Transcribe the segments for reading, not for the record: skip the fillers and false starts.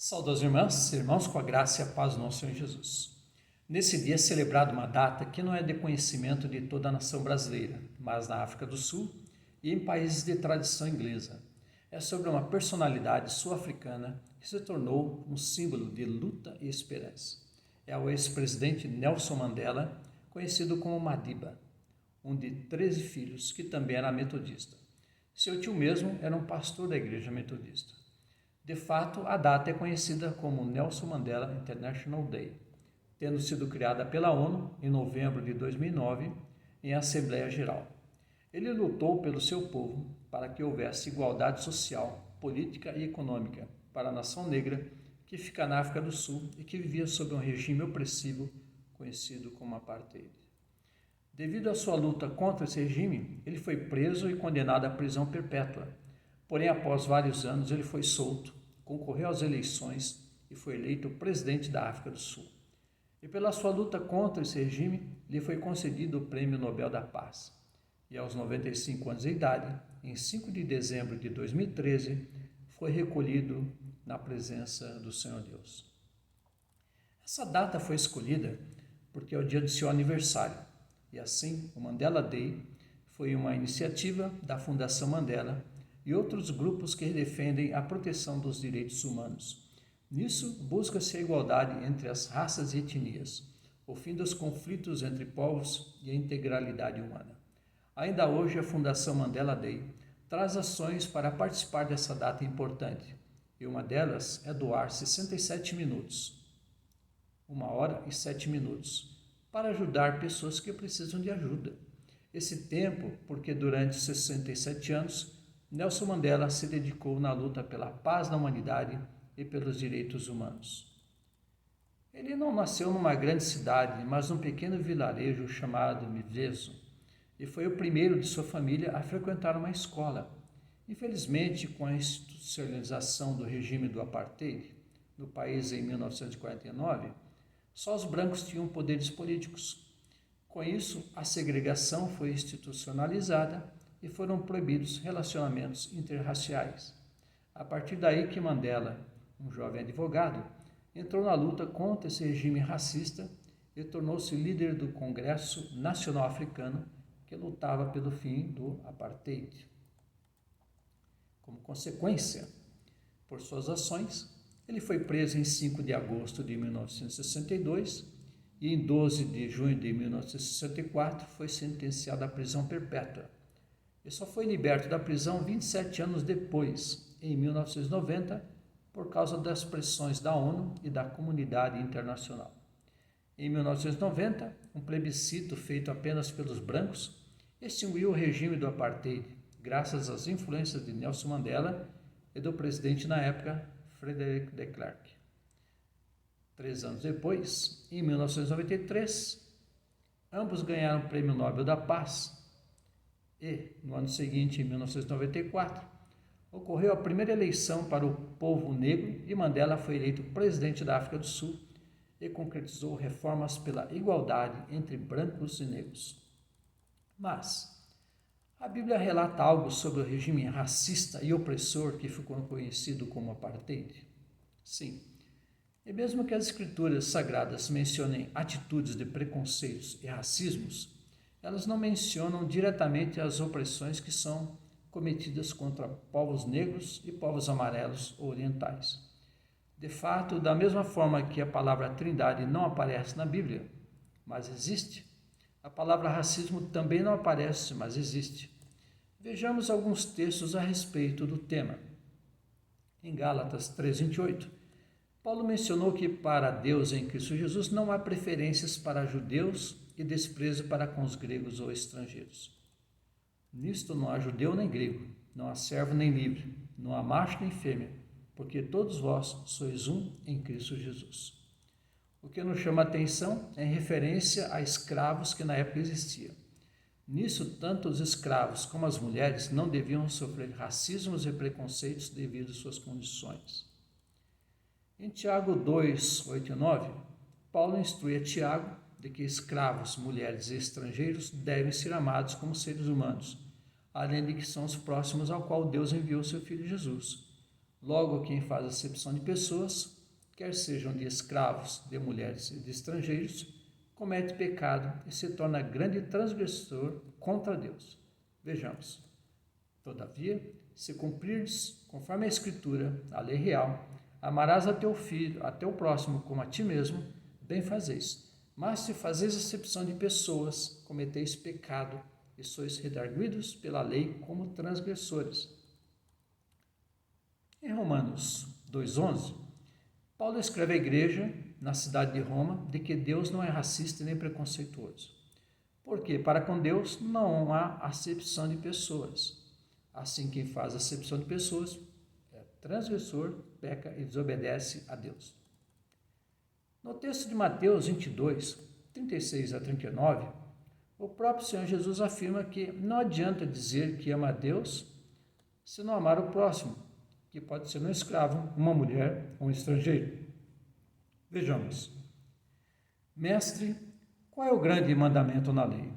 Saudações irmãs, irmãos, com a graça e a paz do nosso Senhor Jesus. Nesse dia é celebrada uma data que não é de conhecimento de toda a nação brasileira, mas na África do Sul e em países de tradição inglesa. É sobre uma personalidade sul-africana que se tornou um símbolo de luta e esperança. É o ex-presidente Nelson Mandela, conhecido como Madiba, um de 13 filhos que também era metodista. Seu tio mesmo era um pastor da igreja metodista. De fato, a data é conhecida como Nelson Mandela International Day, tendo sido criada pela ONU em novembro de 2009 em Assembleia Geral. Ele lutou pelo seu povo para que houvesse igualdade social, política e econômica para a nação negra que fica na África do Sul e que vivia sob um regime opressivo conhecido como apartheid. Devido à sua luta contra esse regime, ele foi preso e condenado à prisão perpétua. Porém, após vários anos, ele foi solto, concorreu às eleições e foi eleito presidente da África do Sul. E pela sua luta contra esse regime, lhe foi concedido o Prêmio Nobel da Paz. E aos 95 anos de idade, em 5 de dezembro de 2013, foi recolhido na presença do Senhor Deus. Essa data foi escolhida porque é o dia do seu aniversário. E assim, o Mandela Day foi uma iniciativa da Fundação Mandela e outros grupos que defendem a proteção dos direitos humanos. Nisso, busca-se a igualdade entre as raças e etnias, o fim dos conflitos entre povos e a integralidade humana. Ainda hoje, a Fundação Mandela Day traz ações para participar dessa data importante, e uma delas é doar 67 minutos, 1 hora e 7 minutos, para ajudar pessoas que precisam de ajuda. Esse tempo, porque durante 67 anos, Nelson Mandela se dedicou na luta pela paz na humanidade e pelos direitos humanos. Ele não nasceu numa grande cidade, mas num pequeno vilarejo chamado Mvezo, e foi o primeiro de sua família a frequentar uma escola. Infelizmente, com a institucionalização do regime do apartheid no país em 1949, só os brancos tinham poderes políticos. Com isso, a segregação foi institucionalizada e foram proibidos relacionamentos interraciais. A partir daí que Mandela, um jovem advogado, entrou na luta contra esse regime racista e tornou-se líder do Congresso Nacional Africano, que lutava pelo fim do apartheid. Como consequência, por suas ações, ele foi preso em 5 de agosto de 1962 e em 12 de junho de 1964 foi sentenciado à prisão perpétua. E só foi liberto da prisão 27 anos depois, em 1990, por causa das pressões da ONU e da comunidade internacional. Em 1990, um plebiscito feito apenas pelos brancos extinguiu o regime do apartheid, graças às influências de Nelson Mandela e do presidente na época, Frederick de Klerk. 3 anos depois, em 1993, ambos ganharam o Prêmio Nobel da Paz. E, no ano seguinte, em 1994, ocorreu a primeira eleição para o povo negro e Mandela foi eleito presidente da África do Sul e concretizou reformas pela igualdade entre brancos e negros. Mas a Bíblia relata algo sobre o regime racista e opressor que ficou conhecido como apartheid? Sim. E mesmo que as escrituras sagradas mencionem atitudes de preconceitos e racismos, elas não mencionam diretamente as opressões que são cometidas contra povos negros e povos amarelos ou orientais. De fato, da mesma forma que a palavra Trindade não aparece na Bíblia, mas existe, a palavra racismo também não aparece, mas existe. Vejamos alguns textos a respeito do tema. Em Gálatas 3:28, Paulo mencionou que para Deus em Cristo Jesus não há preferências para judeus e desprezo para com os gregos ou estrangeiros. Nisto não há judeu nem grego, não há servo nem livre, não há macho nem fêmea, porque todos vós sois um em Cristo Jesus. O que nos chama a atenção é em referência a escravos que na época existiam. Nisso, tanto os escravos como as mulheres não deviam sofrer racismos e preconceitos devido às suas condições. Em Tiago 2, 8 e 9, Paulo instrui a Tiago de que escravos, mulheres e estrangeiros devem ser amados como seres humanos, além de que são os próximos ao qual Deus enviou seu Filho Jesus. Logo, quem faz acepção de pessoas, quer sejam de escravos, de mulheres e de estrangeiros, comete pecado e se torna grande transgressor contra Deus. Vejamos. Todavia, se cumprires, conforme a Escritura, a lei real, amarás a teu filho, a teu próximo como a ti mesmo, bem fazeis. Mas se fazeis acepção de pessoas, cometeis pecado e sois redarguidos pela lei como transgressores. Em Romanos 2,11, Paulo escreve à igreja, na cidade de Roma, de que Deus não é racista nem preconceituoso. Porque para com Deus não há acepção de pessoas. Assim, quem faz acepção de pessoas é transgressor, peca e desobedece a Deus. No texto de Mateus 22, 36 a 39, o próprio Senhor Jesus afirma que não adianta dizer que ama a Deus se não amar o próximo, que pode ser um escravo, uma mulher ou um estrangeiro. Vejamos. Mestre, qual é o grande mandamento na lei?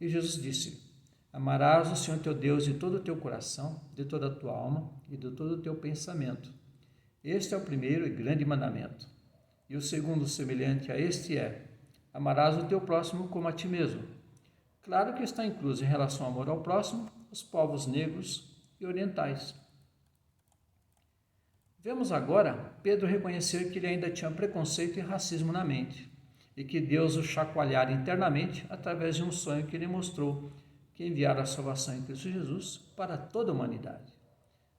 E Jesus disse: amarás o Senhor teu Deus de todo o teu coração, de toda a tua alma e de todo o teu pensamento. Este é o primeiro e grande mandamento. E o segundo, semelhante a este, é: amarás o teu próximo como a ti mesmo. Claro que está incluso em relação ao amor ao próximo os povos negros e orientais. Vemos agora Pedro reconhecer que ele ainda tinha preconceito e racismo na mente, e que Deus o chacoalhara internamente através de um sonho que ele mostrou que enviara a salvação em Cristo Jesus para toda a humanidade,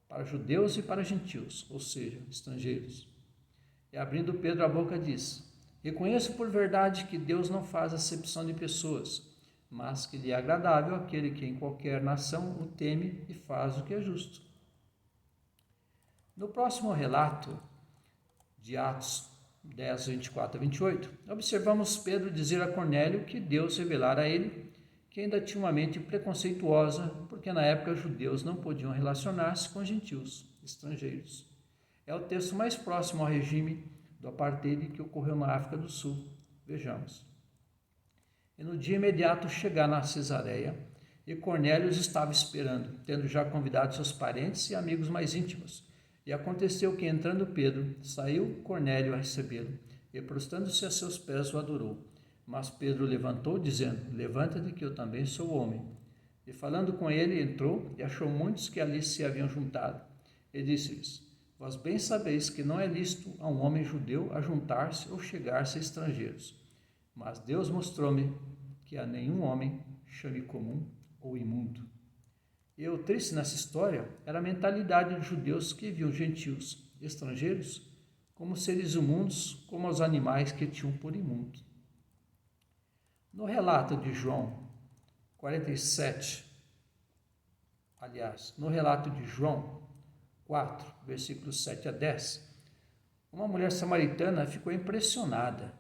para judeus e para gentios, ou seja, estrangeiros. E abrindo Pedro a boca diz: reconheço por verdade que Deus não faz acepção de pessoas, mas que lhe é agradável aquele que em qualquer nação o teme e faz o que é justo. No próximo relato, de Atos 10, 24 a 28, observamos Pedro dizer a Cornélio que Deus revelara a ele que ainda tinha uma mente preconceituosa, porque na época os judeus não podiam relacionar-se com gentios, estrangeiros. É o texto mais próximo ao regime do apartheid que ocorreu na África do Sul. Vejamos. E no dia imediato chegar na Cesareia, e Cornélio os estava esperando, tendo já convidado seus parentes e amigos mais íntimos. E aconteceu que, entrando Pedro, saiu Cornélio a recebê-lo, e prostrando-se a seus pés o adorou. Mas Pedro levantou, dizendo: levanta-te, que eu também sou homem. E falando com ele, entrou e achou muitos que ali se haviam juntado. E disse-lhes: vós bem sabeis que não é lícito a um homem judeu ajuntar-se ou chegar-se a estrangeiros. Mas Deus mostrou-me que a nenhum homem chame comum ou imundo. E o triste nessa história era a mentalidade dos judeus que viam gentios, estrangeiros, como seres imundos, como os animais que tinham por imundo. No relato de João 47, no relato de João 4, versículos 7 a 10, uma mulher samaritana ficou impressionada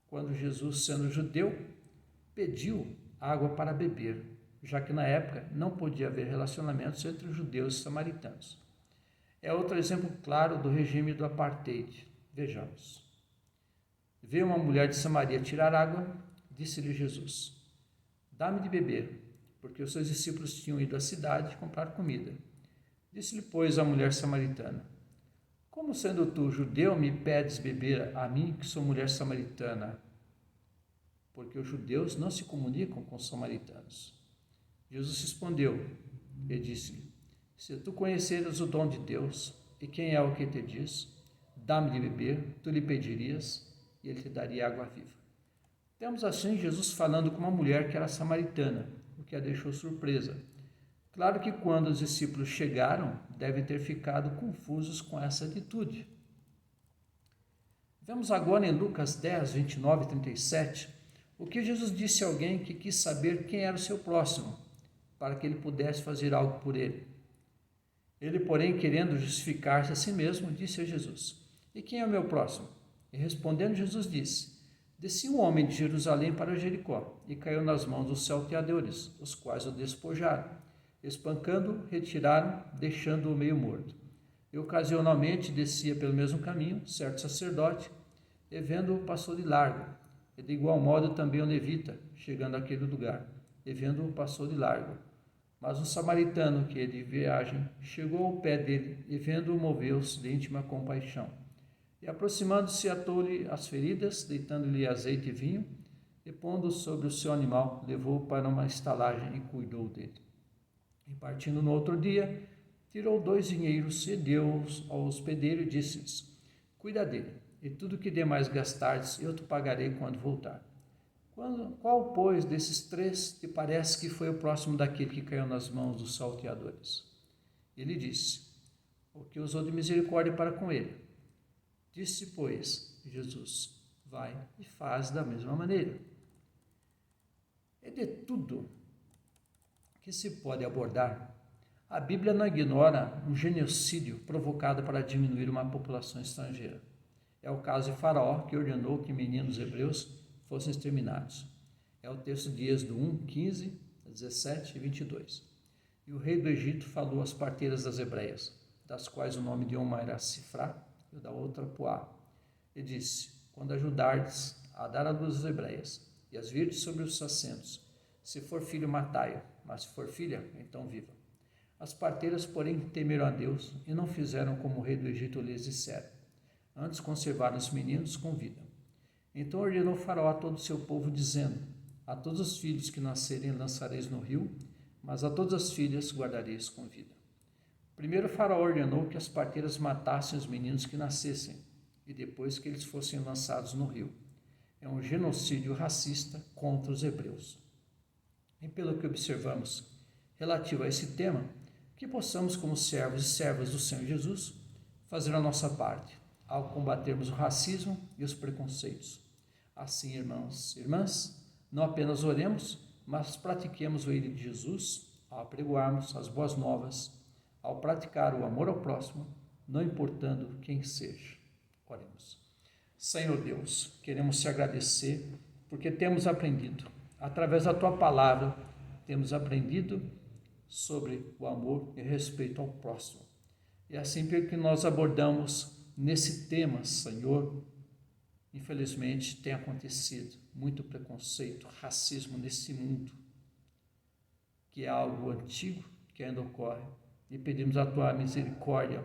quando Jesus, sendo judeu, pediu água para beber, já que na época não podia haver relacionamentos entre os judeus e samaritanos. É outro exemplo claro do regime do apartheid. Vejamos. Veio uma mulher de Samaria tirar água, disse-lhe Jesus: dá-me de beber, porque os seus discípulos tinham ido à cidade comprar comida. Disse-lhe, pois, a mulher samaritana: como sendo tu judeu me pedes beber a mim, que sou mulher samaritana? Porque os judeus não se comunicam com os samaritanos. Jesus respondeu e disse-lhe: se tu conheceras o dom de Deus, e quem é o que te diz, dá-me de beber, tu lhe pedirias, e ele te daria água viva. Temos assim Jesus falando com uma mulher que era samaritana, o que a deixou surpresa. Claro que quando os discípulos chegaram, devem ter ficado confusos com essa atitude. Vemos agora em Lucas 10, 29 e 37, o que Jesus disse a alguém que quis saber quem era o seu próximo, para que ele pudesse fazer algo por ele. Ele, porém, querendo justificar-se a si mesmo, disse a Jesus: e quem é o meu próximo? E respondendo, Jesus disse: descia um homem de Jerusalém para Jericó, e caiu nas mãos dos salteadores, os quais o despojaram. Espancando, retiraram, deixando-o meio morto. E ocasionalmente descia pelo mesmo caminho certo sacerdote, e vendo-o passou de largo. E de igual modo também o levita, chegando àquele lugar, e vendo-o passou de largo. Mas um samaritano que ia de viagem chegou ao pé dele e, vendo-o, moveu-se de íntima compaixão. E, aproximando-se, atou-lhe as feridas, deitando-lhe azeite e vinho, e, pondo sobre o seu animal, levou-o para uma estalagem e cuidou dele. E, partindo no outro dia, tirou 2 dinheiros e deu-os ao hospedeiro e disse-lhes: cuida dele, e tudo que demais gastardes eu te pagarei quando voltar. Qual, pois, desses 3 te parece que foi o próximo daquele que caiu nas mãos dos salteadores? Ele disse: o que usou de misericórdia para com ele. Disse, pois, Jesus: vai e faz da mesma maneira. É de tudo que se pode abordar. A Bíblia não ignora um genocídio provocado para diminuir uma população estrangeira. É o caso de Faraó, que ordenou que meninos hebreus fossem exterminados. É o texto de Êxodo 1, 15, 17 e 22. E o rei do Egito falou às parteiras das hebreias, das quais o nome de uma era Sifrá e o da outra Puá, e disse: quando ajudardes a dar à luz as hebreias, e as virdes sobre os assentos, se for filho, matai-o, mas se for filha, então viva. As parteiras, porém, temeram a Deus e não fizeram como o rei do Egito lhes dissera. Antes conservaram os meninos com vida. Então ordenou Faraó a todo o seu povo, dizendo: a todos os filhos que nascerem lançareis no rio, mas a todas as filhas guardareis com vida. Primeiro Faraó ordenou que as parteiras matassem os meninos que nascessem, e depois que eles fossem lançados no rio. É um genocídio racista contra os hebreus. E pelo que observamos relativo a esse tema, que possamos, como servos e servas do Senhor Jesus, fazer a nossa parte ao combatermos o racismo e os preconceitos. Assim, irmãos e irmãs, não apenas oremos, mas pratiquemos o ID de Jesus ao apregoarmos as boas novas, ao praticar o amor ao próximo, não importando quem seja. Oremos. Senhor Deus, queremos te agradecer porque temos aprendido, através da tua palavra, temos aprendido sobre o amor e respeito ao próximo. E assim que nós abordamos nesse tema, Senhor, infelizmente tem acontecido muito preconceito, racismo nesse mundo, que é algo antigo, que ainda ocorre, e pedimos a tua misericórdia,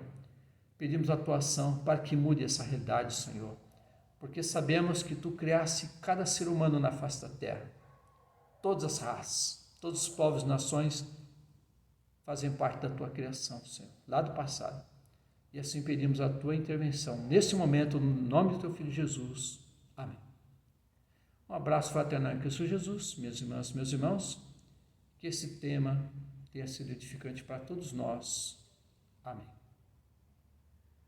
pedimos a tua ação para que mude essa realidade, Senhor, porque sabemos que tu criaste cada ser humano na face da terra, todas as raças, todos os povos e nações fazem parte da tua criação, Senhor, lá do passado. E assim pedimos a tua intervenção nesse momento, no nome do teu Filho Jesus. Amém. Um abraço fraternal em Cristo Jesus, minhas irmãs, meus irmãos, que esse tema tenha sido edificante para todos nós. Amém.